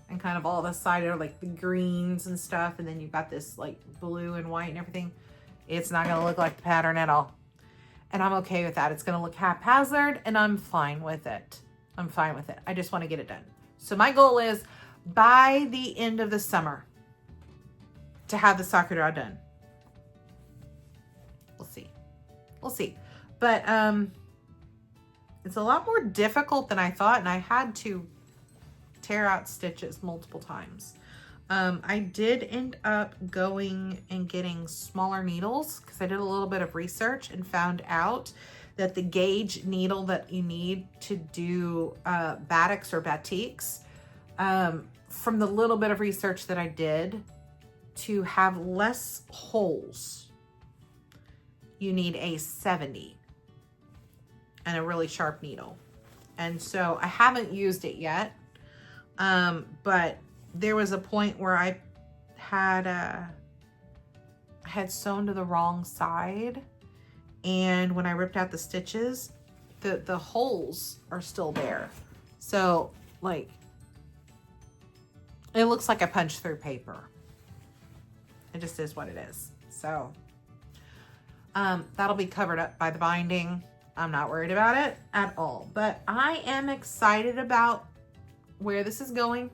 Speaker 1: and kind of all this side are like the greens and stuff. And then you've got this like blue and white and everything. It's not going to look like the pattern at all. And I'm okay with that. It's going to look haphazard and I'm fine with it. I'm fine with it. I just want to get it done. So my goal is by the end of the summer to have the sakura done. We'll see. But it's a lot more difficult than I thought, and I had to tear out stitches multiple times. I did end up going and getting smaller needles because I did a little bit of research and found out that the gauge needle that you need to do batiks or batiks, from the little bit of research that I did, to have less holes, you need a 70 and a really sharp needle. And so I haven't used it yet. But there was a point where I had sewn to the wrong side. And when I ripped out the stitches, the holes are still there. So like, it looks like I punched through paper. It just is what it is. So that'll be covered up by the binding. I'm not worried about it at all, but I am excited about where this is going.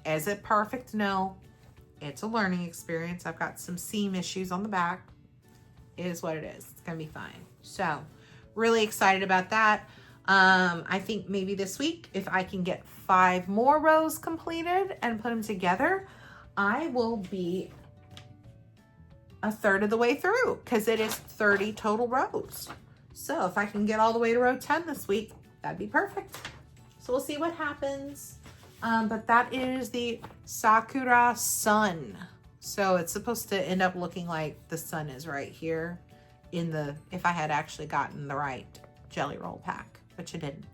Speaker 1: Is it perfect? No, it's a learning experience. I've got some seam issues on the back. It is what it is. It's gonna be fine. So really excited about that. I think maybe this week, if I can get 5 more rows completed and put them together, I will be a third of the way through because it is 30 total rows. So if I can get all the way to row 10 this week, that'd be perfect. So we'll see what happens. But that is the Sakura sun. So it's supposed to end up looking like the sun is right here in the, if I had actually gotten the right jelly roll pack, which I didn't,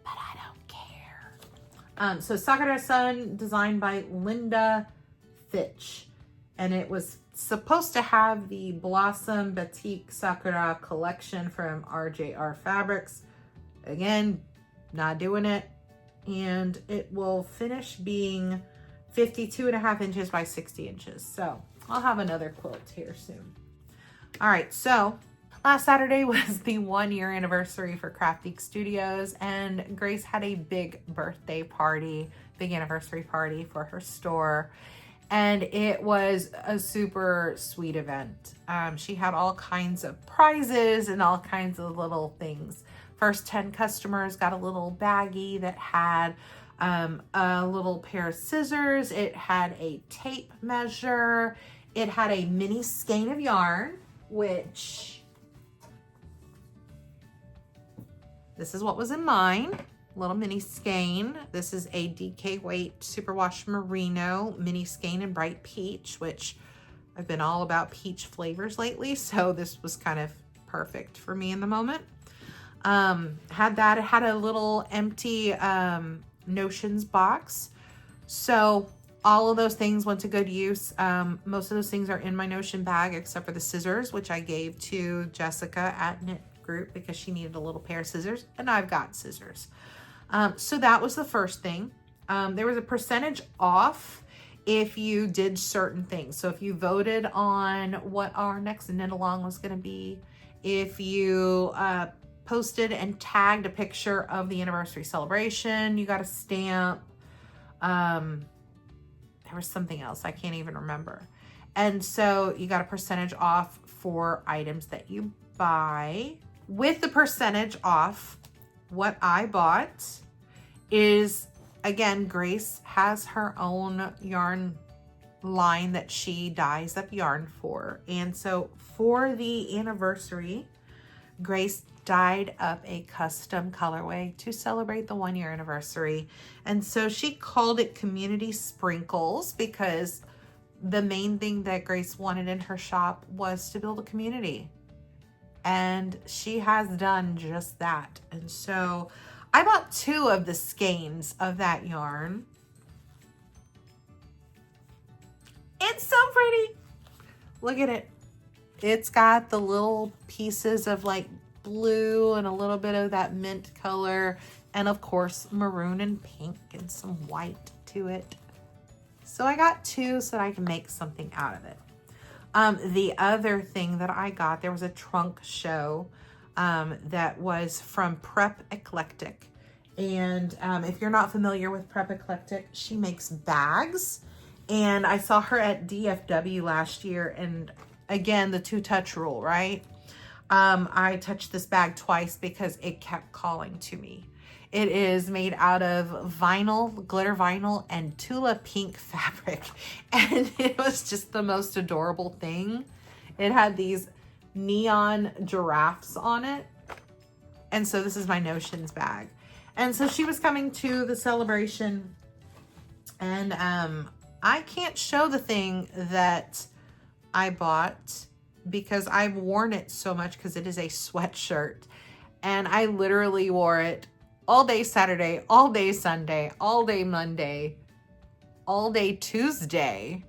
Speaker 1: but I don't care. So Sakura sun, designed by Linda Fitch. And it was supposed to have the Blossom Batik Sakura collection from RJR Fabrics. Again, not doing it. And it will finish being 52.5 inches by 60 inches. So I'll have another quilt here soon. All right, so last Saturday was the 1-year anniversary for Craftique Studios, and Grace had a big birthday party, big anniversary party for her store. And it was a super sweet event. She had all kinds of prizes and all kinds of little things. First 10 customers got a little baggie that had a little pair of scissors. It had a tape measure. It had a mini skein of yarn, which this is what was in mine. Little mini skein. This is a DK weight superwash merino mini skein in bright peach, which I've been all about peach flavors lately, so this was kind of perfect for me in the moment. Had that. It had a little empty notions box, so all of those things went to good use. Most of those things are in my notion bag except for the scissors, which I gave to Jessica at Knit group because she needed a little pair of scissors, and I've got scissors. So that was the first thing. There was a percentage off if you did certain things. So if you voted on what our next knit along was going to be, if you posted and tagged a picture of the anniversary celebration, you got a stamp. There was something else I can't even remember. And so you got a percentage off for items that you buy. With the percentage off, what I bought is, again, Grace has her own yarn line that she dyes up yarn for. And so for the anniversary, Grace dyed up a custom colorway to celebrate the 1-year anniversary. And so she called it Community Sprinkles because the main thing that Grace wanted in her shop was to build a community. And she has done just that. And so I bought 2 of the skeins of that yarn. It's so pretty. Look at it. It's got the little pieces of like blue and a little bit of that mint color, and of course maroon and pink and some white to it. So I got 2 so that I can make something out of it. The other thing that I got, there was a trunk show that was from Prep Eclectic. And if you're not familiar with Prep Eclectic, she makes bags. And I saw her at DFW last year. And again, the 2-touch rule, right? I touched this bag twice because it kept calling to me. It is made out of vinyl, glitter vinyl, and Tula pink fabric. And it was just the most adorable thing. It had these neon giraffes on it. And so this is my Notions bag. And so she was coming to the celebration, and I can't show the thing that I bought because I've worn it so much because it is a sweatshirt. And I literally wore it all day Saturday, all day Sunday, all day Monday, all day Tuesday,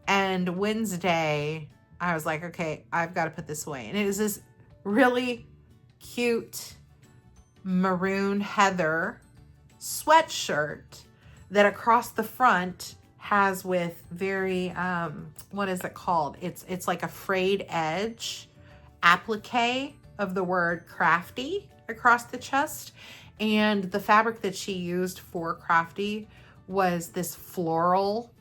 Speaker 1: and Wednesday. I was like, okay, I've got to put this away. And it is this really cute maroon heather sweatshirt that across the front has with very, what is it called? It's like a frayed edge applique of the word crafty across the chest. And the fabric that she used for crafty was this floral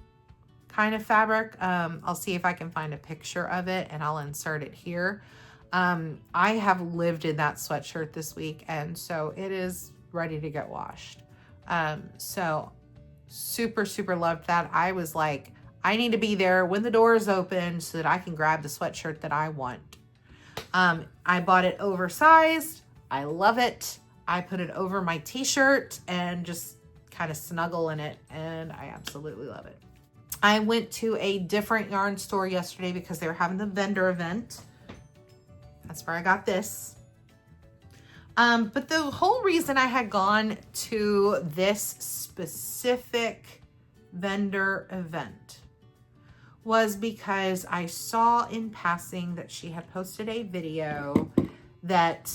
Speaker 1: kind of fabric. I'll see if I can find a picture of it and I'll insert it here. I have lived in that sweatshirt this week, and so it is ready to get washed. So super, super loved that. I was like, I need to be there when the doors open so that I can grab the sweatshirt that I want. I bought it oversized. I love it. I put it over my t-shirt and just kind of snuggle in it, and I absolutely love it. I went to a different yarn store yesterday because they were having the vendor event. That's where I got this. But the whole reason I had gone to this specific vendor event was because I saw in passing that she had posted a video that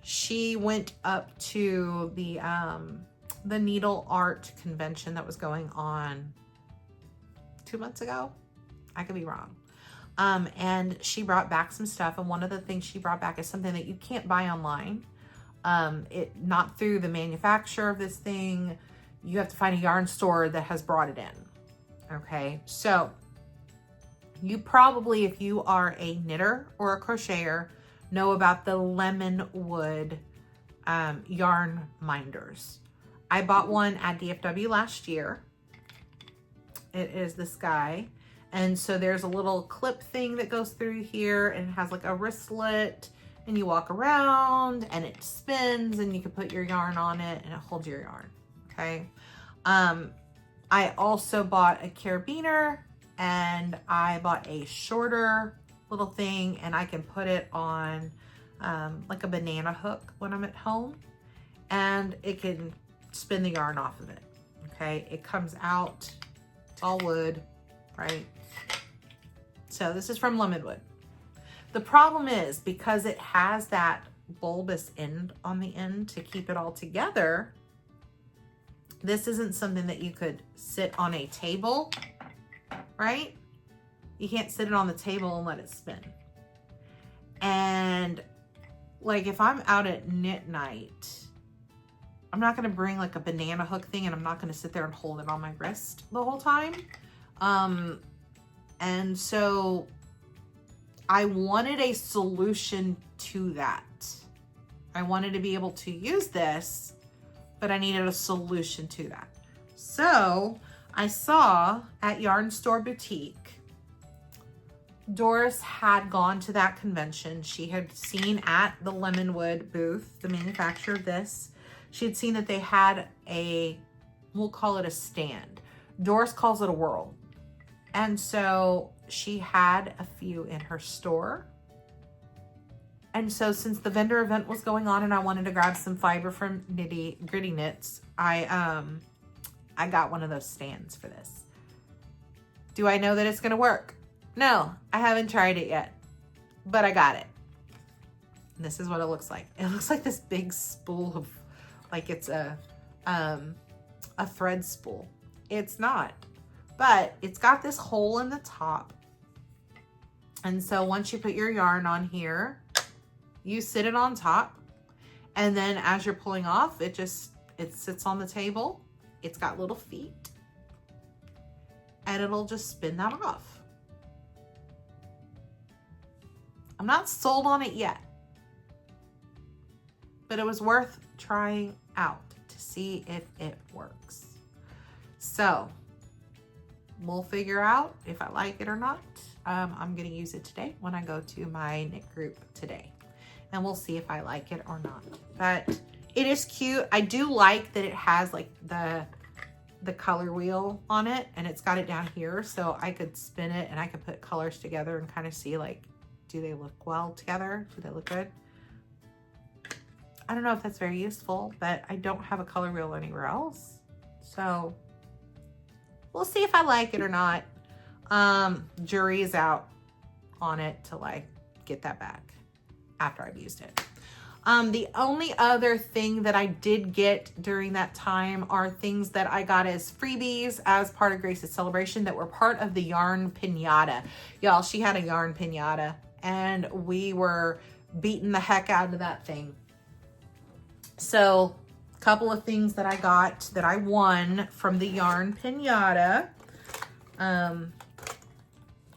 Speaker 1: she went up to the needle art convention that was going on 2 months ago. I could be wrong. And she brought back some stuff. And one of the things she brought back is something that you can't buy online. Not through the manufacturer of this thing. You have to find a yarn store that has brought it in. Okay. So you probably, if you are a knitter or a crocheter, know about the lemon wood yarn minders. I bought one at DFW last year. It is this guy. And so there's a little clip thing that goes through here, and it has like a wristlet, and you walk around and it spins and you can put your yarn on it and it holds your yarn. Okay. I also bought a carabiner, and I bought a shorter little thing, and I can put it on like a banana hook when I'm at home, and it can spin the yarn off of it. Okay. It comes out, it's all wood, right? So this is from Lemon Wood. The problem is because it has that bulbous end on the end to keep it all together, this isn't something that you could sit on a table, right? You can't sit it on the table and let it spin. And like if I'm out at knit night, I'm not gonna bring like a banana hook thing, and I'm not gonna sit there and hold it on my wrist the whole time. And so I wanted a solution to that. I wanted to be able to use this, but I needed a solution to that. So I saw at Yarn Store Boutique, Doris had gone to that convention. She had seen at the Lemonwood booth, the manufacturer of this, she had seen that they had a, we'll call it a stand. Doris calls it a whirl. And so she had a few in her store. And so since the vendor event was going on and I wanted to grab some fiber from Gritty Knits, I got one of those stands for this. Do I know that it's gonna work? No, I haven't tried it yet, but I got it. And this is what it looks like. It looks like this big spool of, like it's a thread spool. It's not, but it's got this hole in the top. And so once you put your yarn on here, you sit it on top, and then as you're pulling off, it sits on the table. It's got little feet, and it'll just spin that off. I'm not sold on it yet, but it was worth trying out to see if it works. So we'll figure out if I like it or not. I'm gonna use it today when I go to my knit group today, and we'll see if I like it or not. But it is cute. I do like that it has like the color wheel on it, and it's got it down here, so I could spin it and I could put colors together and kind of see like, do they look well together? Do they look good? I don't know if that's very useful, but I don't have a color wheel anywhere else. So we'll see if I like it or not. Jury is out on it till I get that back after I've used it. The only other thing that I did get during that time are things that I got as freebies as part of Grace's celebration that were part of the yarn pinata. Y'all, she had a yarn pinata, and we were beating the heck out of that thing. So a couple of things that I got that I won from the yarn pinata.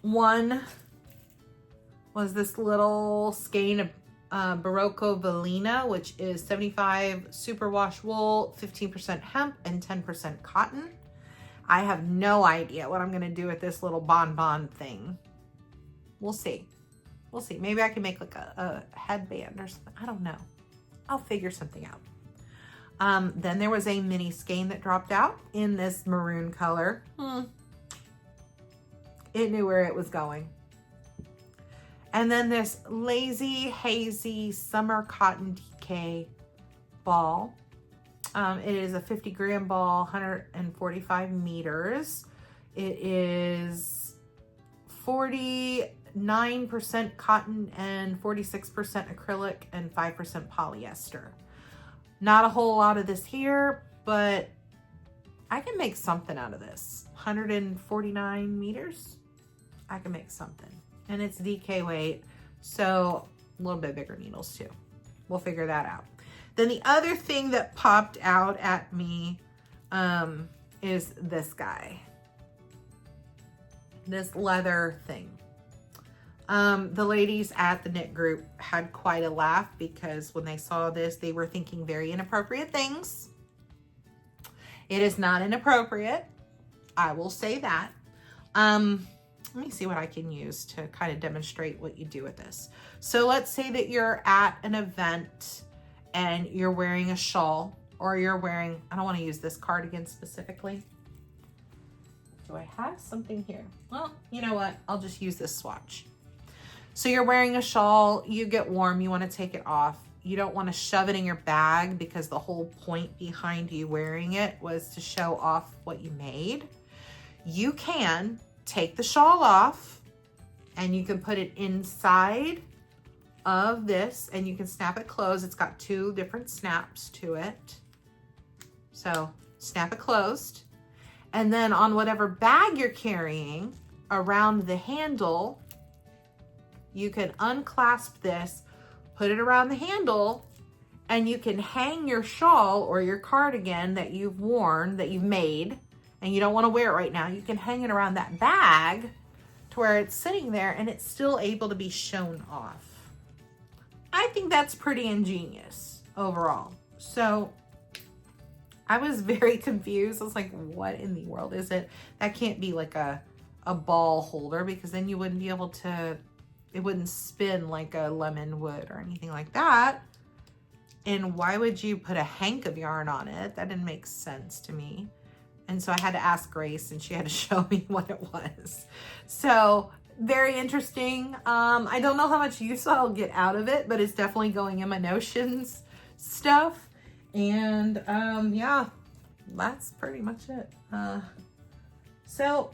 Speaker 1: One was this little skein of Barocco Velina, which is 75 superwash wool, 15% hemp, and 10% cotton. I have no idea what I'm going to do with this little bonbon thing. We'll see. We'll see. Maybe I can make like a headband or something. I don't know. I'll figure something out. Then there was a mini skein that dropped out in this maroon color. It knew where it was going. And then this Lazy Hazy Summer Cotton DK ball. It is a 50 gram ball, 145 meters. It is 49% cotton and 46% acrylic and 5% polyester. Not a whole lot of this here, but I can make something out of this. 149 meters. I can make something. And it's DK weight, so a little bit bigger needles too. We'll figure that out. Then the other thing that popped out at me is this guy. This leather thing. The ladies at the knit group had quite a laugh because when they saw this, they were thinking very inappropriate things. It is not inappropriate. I will say that. Let me see what I can use to kind of demonstrate what you do with this. So let's say that you're at an event and you're wearing a shawl, or you're wearing, I don't want to use this cardigan specifically. Do I have something here? Well, you know what? I'll just use this swatch. So you're wearing a shawl, you get warm, you want to take it off. You don't want to shove it in your bag because the whole point behind you wearing it was to show off what you made. You can take the shawl off and you can put it inside of this and you can snap it closed. It's got 2 different snaps to it. So snap it closed. And then on whatever bag you're carrying around the handle, you can unclasp this, put it around the handle, and you can hang your shawl or your cardigan that you've worn, that you've made, and you don't want to wear it right now. You can hang it around that bag to where it's sitting there and it's still able to be shown off. I think that's pretty ingenious overall. So I was very confused. I was like, what in the world is it? That can't be like a ball holder, because then you wouldn't be able to, it wouldn't spin like a lemon would or anything like that. And why would you put a hank of yarn on it? That didn't make sense to me. And so I had to ask Grace and she had to show me what it was. So very interesting. I don't know how much use I'll get out of it, but it's definitely going in my notions stuff. And yeah, that's pretty much it. So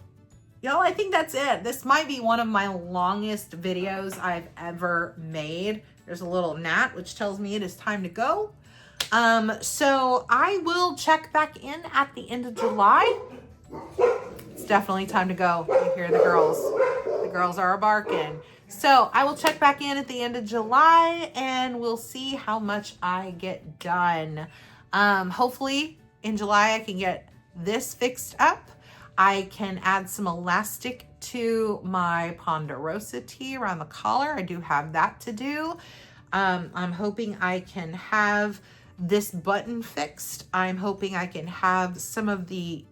Speaker 1: y'all, I think that's it. This might be one of my longest videos I've ever made. There's a little gnat, which tells me it is time to go. So I will check back in at the end of July. It's definitely time to go. You hear the girls. The girls are barking. So I will check back in at the end of July and we'll see how much I get done. Hopefully in July I can get this fixed up. I can add some elastic to my Ponderosa tee around the collar. I do have that to do. I'm hoping I can have this button fixed. I'm hoping I can have some of the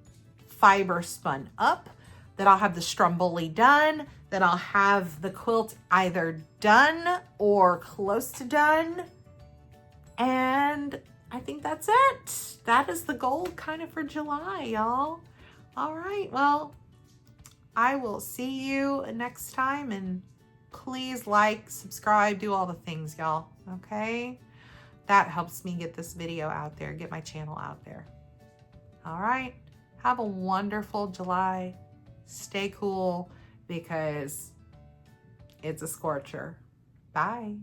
Speaker 1: fiber spun up, that I'll have the Stromboli done, that I'll have the quilt either done or close to done. And I think that's it. That is the goal kind of for July, y'all. All right, well, I will see you next time, and please like, subscribe, do all the things, y'all, okay? That helps me get this video out there, get my channel out there. All right, have a wonderful July. Stay cool because it's a scorcher. Bye.